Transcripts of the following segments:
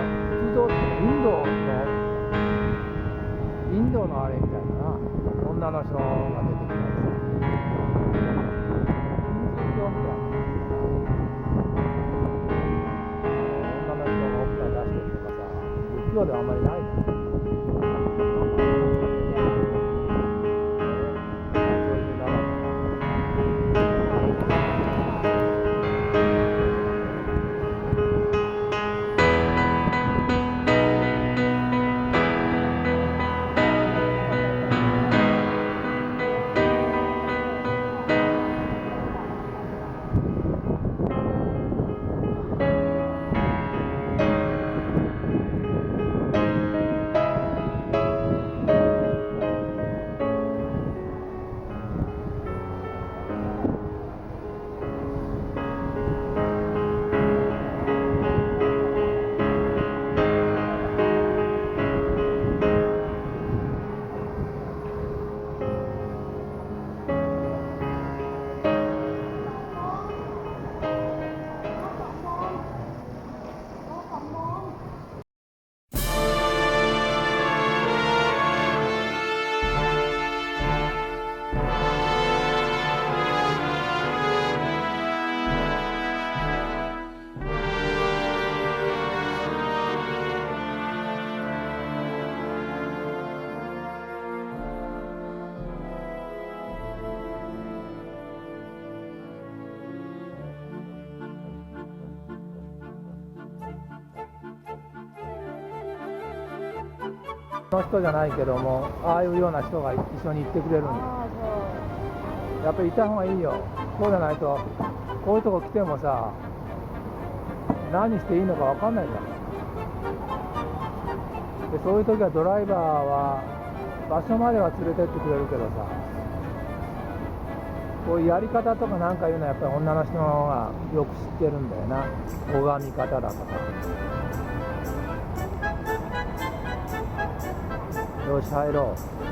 仏像ってインドのあれみたいな女の人が出てきたりさ、ヒンズー教みたいな女の人がおっぱい出してるとかさ、仏教ではあんまりないじゃん。の人じゃないけども、ああいうような人が一緒に行ってくれるんで、やっぱりいた方がいいよ。そうじゃないとこういうとこ来てもさ、何していいのか分かんないじゃん。でそういう時はドライバーは場所までは連れてってくれるけどさ、こういうやり方とかなんかいうのはやっぱり女の人の方がよく知ってるんだよな。拝み方だとか。よし入ろう。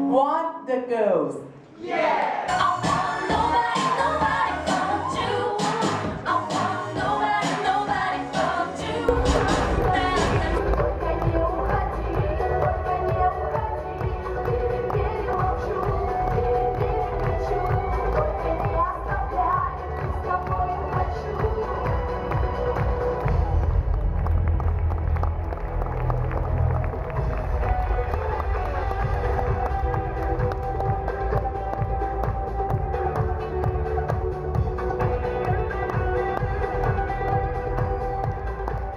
Want the girls? Yeah! I want nobody, nobody but you. I want nobody, nobody but you. Только не уходи, только не уходи. Перемолчу, перекричу. Только не оставляй, с тобой хочу.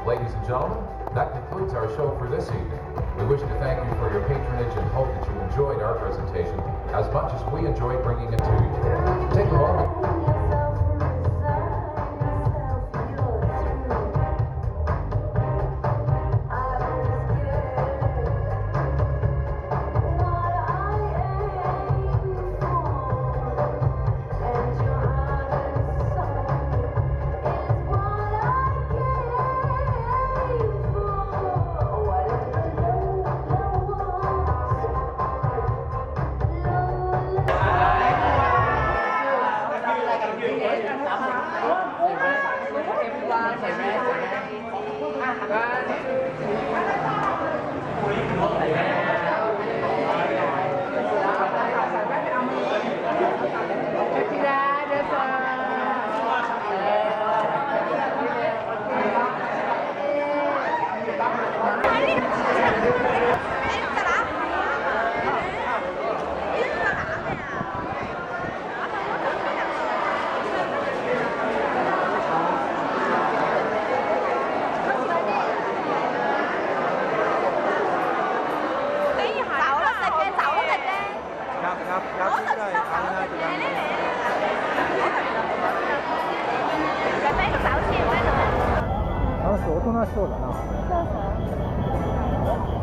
Ladies and gentlemen, that concludes our show for this evening. We wish to thank you for your patronage and hope that you enjoyed our presentation as much as we enjoyed bringing it to you. Take a moment. あの人おとなしそうだな。そうそう。